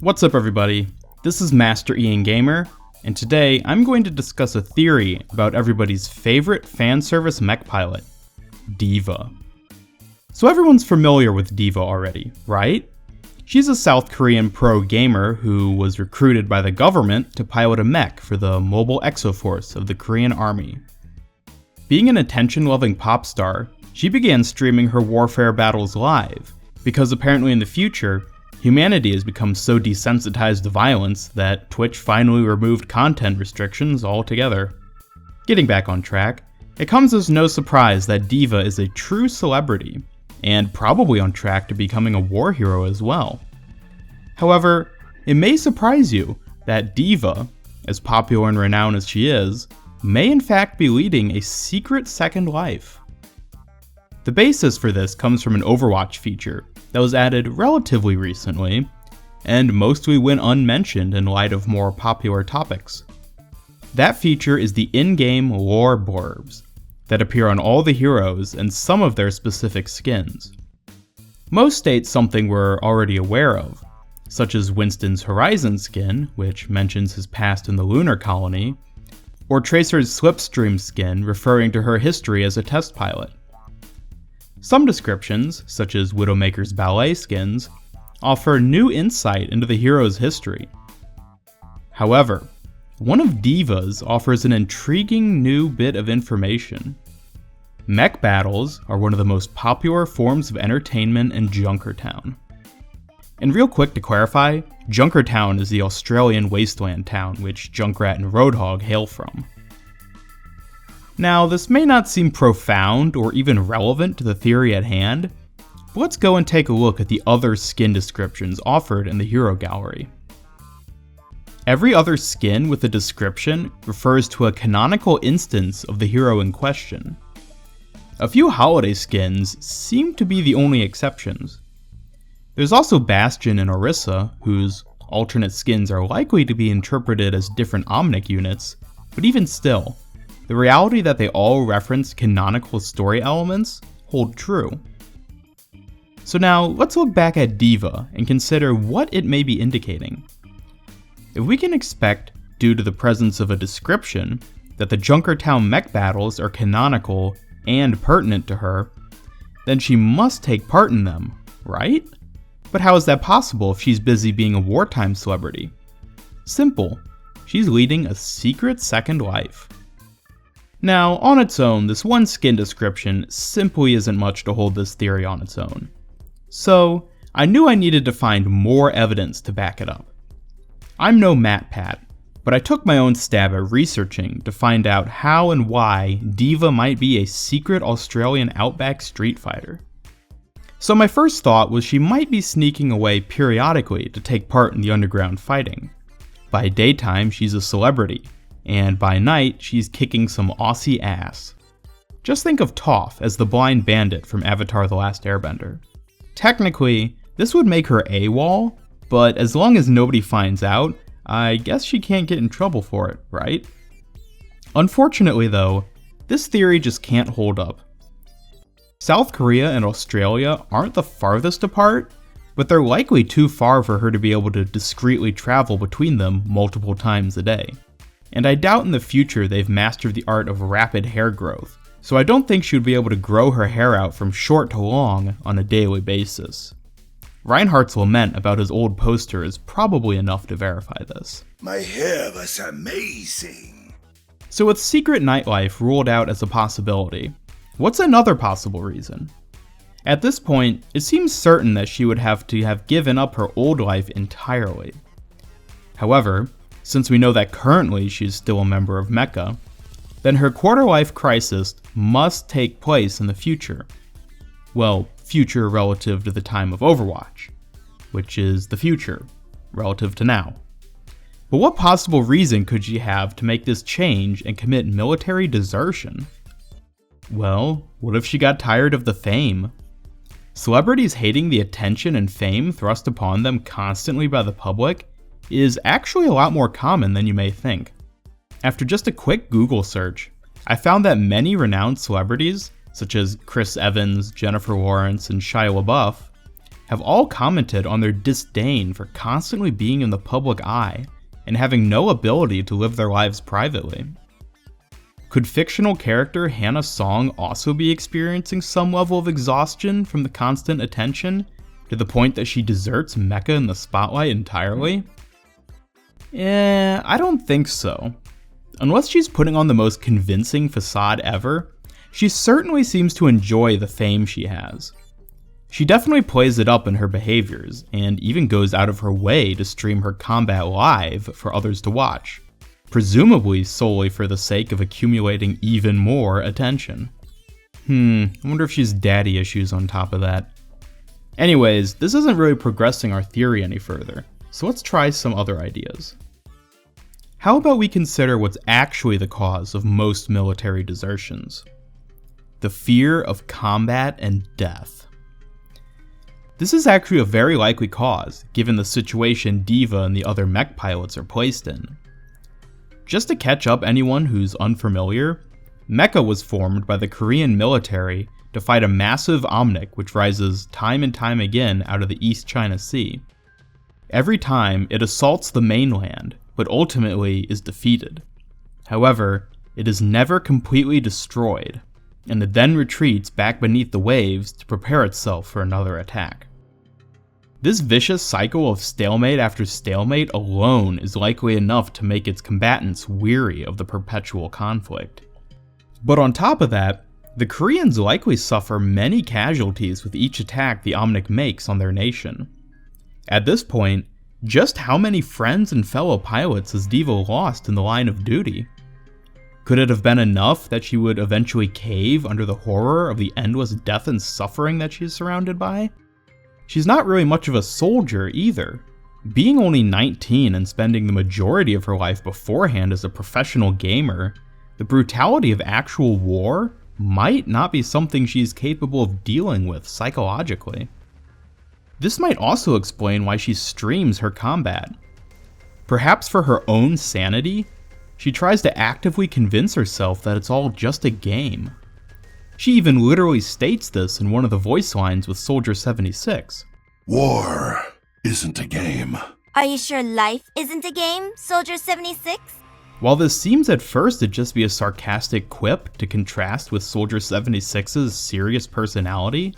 What's up everybody, this is Master Ian Gamer, and today I'm going to discuss a theory about everybody's favorite fan service mech pilot, D.Va. So everyone's familiar with D.Va already, right? She's a South Korean pro gamer who was recruited by the government to pilot a mech for the mobile exoforce of the Korean army. Being an attention-loving pop star, she began streaming her warfare battles live, because apparently in the future, humanity has become so desensitized to violence that Twitch finally removed content restrictions altogether. Getting back on track, it comes as no surprise that D.Va is a true celebrity, and probably on track to becoming a war hero as well. However, it may surprise you that D.Va, as popular and renowned as she is, may in fact be leading a secret second life. The basis for this comes from an Overwatch feature that was added relatively recently, and mostly went unmentioned in light of more popular topics. That feature is the in-game lore Burbs, that appear on all the heroes and some of their specific skins. Most state something we're already aware of, such as Winston's Horizon skin, which mentions his past in the lunar colony, or Tracer's Slipstream skin referring to her history as a test pilot. Some descriptions, such as Widowmaker's ballet skins, offer new insight into the hero's history. However, one of D.Va's offers an intriguing new bit of information. Mech battles are one of the most popular forms of entertainment in Junkertown. And real quick to clarify, Junkertown is the Australian wasteland town which Junkrat and Roadhog hail from. Now, this may not seem profound or even relevant to the theory at hand, but let's go and take a look at the other skin descriptions offered in the hero gallery. Every other skin with a description refers to a canonical instance of the hero in question. A few holiday skins seem to be the only exceptions. There's also Bastion and Orisa, whose alternate skins are likely to be interpreted as different Omnic units, but even still, the reality that they all reference canonical story elements hold true. So now, let's look back at D.Va and consider what it may be indicating. If we can expect, due to the presence of a description, that the Junkertown mech battles are canonical and pertinent to her, then she must take part in them, right? But how is that possible if she's busy being a wartime celebrity? Simple. She's leading a secret second life. Now, on its own, this one skin description simply isn't much to hold this theory on its own. So, I knew I needed to find more evidence to back it up. I'm no MatPat, but I took my own stab at researching to find out how and why D.Va might be a secret Australian outback street fighter. So my first thought was she might be sneaking away periodically to take part in the underground fighting. By daytime, she's a celebrity, and by night, she's kicking some Aussie ass. Just think of Toph as the blind bandit from Avatar: The Last Airbender. Technically, this would make her AWOL, but as long as nobody finds out, I guess she can't get in trouble for it, right? Unfortunately though, this theory just can't hold up. South Korea and Australia aren't the farthest apart, but they're likely too far for her to be able to discreetly travel between them multiple times a day. And I doubt in the future they've mastered the art of rapid hair growth, so I don't think she would be able to grow her hair out from short to long on a daily basis. Reinhardt's lament about his old poster is probably enough to verify this. My hair was amazing. So with secret nightlife ruled out as a possibility, what's another possible reason? At this point, it seems certain that she would have to have given up her old life entirely. However, since we know that currently she's still a member of Mecha, then her quarter-life crisis must take place in the future. Well, future relative to the time of Overwatch, which is the future relative to now. But what possible reason could she have to make this change and commit military desertion? Well, what if she got tired of the fame? Celebrities hating the attention and fame thrust upon them constantly by the public is actually a lot more common than you may think. After just a quick Google search, I found that many renowned celebrities, such as Chris Evans, Jennifer Lawrence, and Shia LaBeouf, have all commented on their disdain for constantly being in the public eye and having no ability to live their lives privately. Could fictional character Hannah Song also be experiencing some level of exhaustion from the constant attention, to the point that she deserts Mecha in the spotlight entirely? I don't think so. Unless she's putting on the most convincing facade ever, she certainly seems to enjoy the fame she has. She definitely plays it up in her behaviors, and even goes out of her way to stream her combat live for others to watch, presumably solely for the sake of accumulating even more attention. I wonder if she's daddy issues on top of that. Anyways, this isn't really progressing our theory any further, so let's try some other ideas. How about we consider what's actually the cause of most military desertions? The fear of combat and death. This is actually a very likely cause, given the situation D.Va and the other mech pilots are placed in. Just to catch up anyone who's unfamiliar, Mecha was formed by the Korean military to fight a massive Omnic which rises time and time again out of the East China Sea. Every time, it assaults the mainland, but ultimately is defeated. However, it is never completely destroyed, and it then retreats back beneath the waves to prepare itself for another attack. This vicious cycle of stalemate after stalemate alone is likely enough to make its combatants weary of the perpetual conflict. But on top of that, the Koreans likely suffer many casualties with each attack the Omnic makes on their nation. At this point, just how many friends and fellow pilots has D.Va lost in the line of duty? Could it have been enough that she would eventually cave under the horror of the endless death and suffering that she is surrounded by? She's not really much of a soldier either. Being only 19 and spending the majority of her life beforehand as a professional gamer, the brutality of actual war might not be something she's capable of dealing with psychologically. This might also explain why she streams her combat. Perhaps for her own sanity, she tries to actively convince herself that it's all just a game. She even literally states this in one of the voice lines with Soldier 76. War isn't a game. Are you sure life isn't a game, Soldier 76? While this seems at first to just be a sarcastic quip to contrast with Soldier 76's serious personality,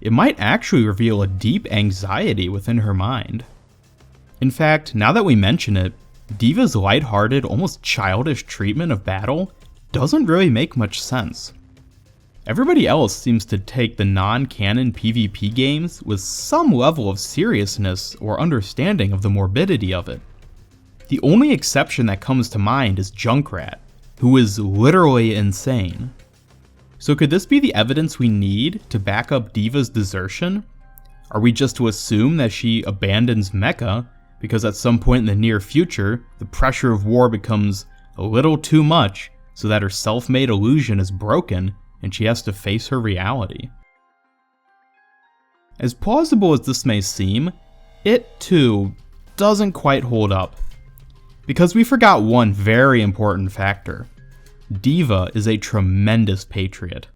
it might actually reveal a deep anxiety within her mind. In fact, now that we mention it, D.Va's lighthearted, almost childish treatment of battle doesn't really make much sense. Everybody else seems to take the non-canon PvP games with some level of seriousness or understanding of the morbidity of it. The only exception that comes to mind is Junkrat, who is literally insane. So could this be the evidence we need to back up D.Va's desertion? Are we just to assume that she abandons Mecha because at some point in the near future, the pressure of war becomes a little too much so that her self-made illusion is broken and she has to face her reality? As plausible as this may seem, it too doesn't quite hold up. Because we forgot one very important factor. D.Va is a tremendous patriot.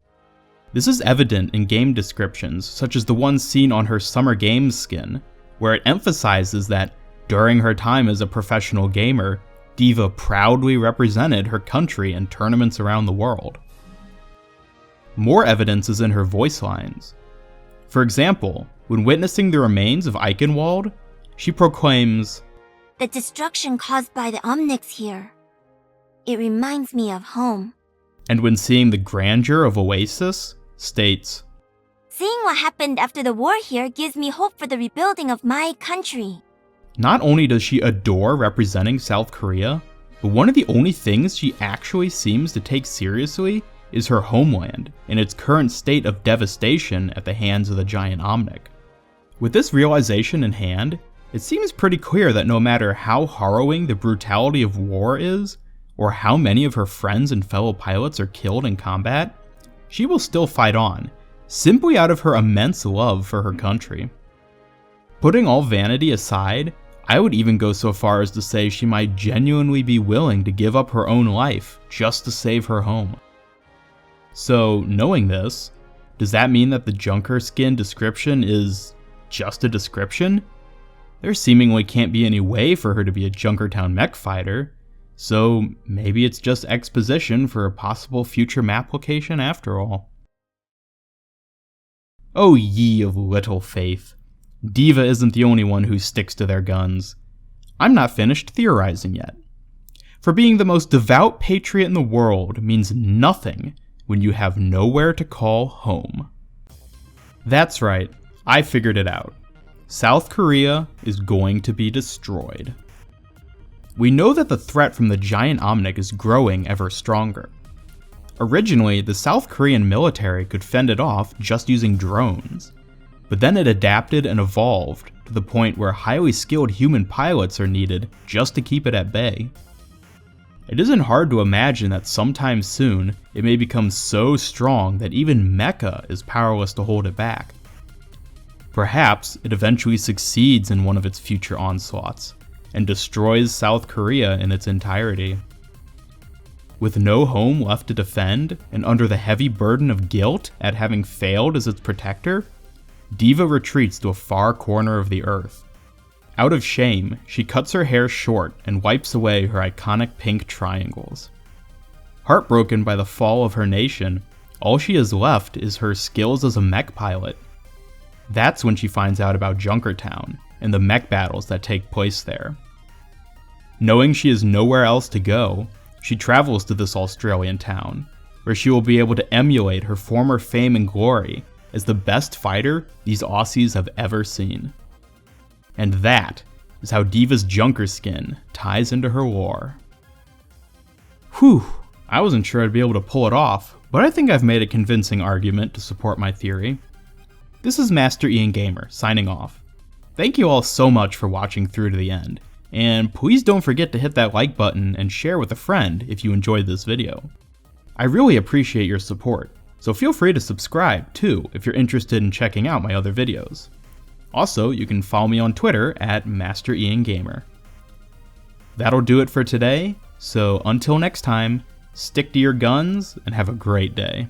This is evident in game descriptions, such as the one seen on her Summer Games skin, where it emphasizes that during her time as a professional gamer, D.Va proudly represented her country in tournaments around the world. More evidence is in her voice lines. For example, when witnessing the remains of Eichenwald, she proclaims, "The destruction caused by the Omnics here. It reminds me of home." And when seeing the grandeur of Oasis, states, "Seeing what happened after the war here gives me hope for the rebuilding of my country." Not only does she adore representing South Korea, but one of the only things she actually seems to take seriously is her homeland and its current state of devastation at the hands of the giant Omnic. With this realization in hand, it seems pretty clear that no matter how harrowing the brutality of war is, or how many of her friends and fellow pilots are killed in combat, she will still fight on, simply out of her immense love for her country. Putting all vanity aside, I would even go so far as to say she might genuinely be willing to give up her own life just to save her home. So, knowing this, does that mean that the Junker skin description is just a description? There seemingly can't be any way for her to be a Junkertown mech fighter, so maybe it's just exposition for a possible future map location after all. Oh ye of little faith. D.Va isn't the only one who sticks to their guns. I'm not finished theorizing yet. For being the most devout patriot in the world means nothing when you have nowhere to call home. That's right, I figured it out. South Korea is going to be destroyed. We know that the threat from the giant Omnic is growing ever stronger. Originally, the South Korean military could fend it off just using drones, but then it adapted and evolved to the point where highly skilled human pilots are needed just to keep it at bay. It isn't hard to imagine that sometime soon it may become so strong that even Mecha is powerless to hold it back. Perhaps it eventually succeeds in one of its future onslaughts and destroys South Korea in its entirety. With no home left to defend and under the heavy burden of guilt at having failed as its protector, D.Va retreats to a far corner of the earth. Out of shame, she cuts her hair short and wipes away her iconic pink triangles. Heartbroken by the fall of her nation, all she has left is her skills as a mech pilot. That's when she finds out about Junkertown and the mech battles that take place there. Knowing she has nowhere else to go, she travels to this Australian town, where she will be able to emulate her former fame and glory as the best fighter these Aussies have ever seen. And that is how D.Va's Junker skin ties into her lore. Whew, I wasn't sure I'd be able to pull it off, but I think I've made a convincing argument to support my theory. This is Master Ian Gamer, signing off. Thank you all so much for watching through to the end, and please don't forget to hit that like button and share with a friend if you enjoyed this video. I really appreciate your support, so feel free to subscribe too if you're interested in checking out my other videos. Also, you can follow me on Twitter at Master Ian Gamer. That'll do it for today, so until next time, stick to your guns and have a great day.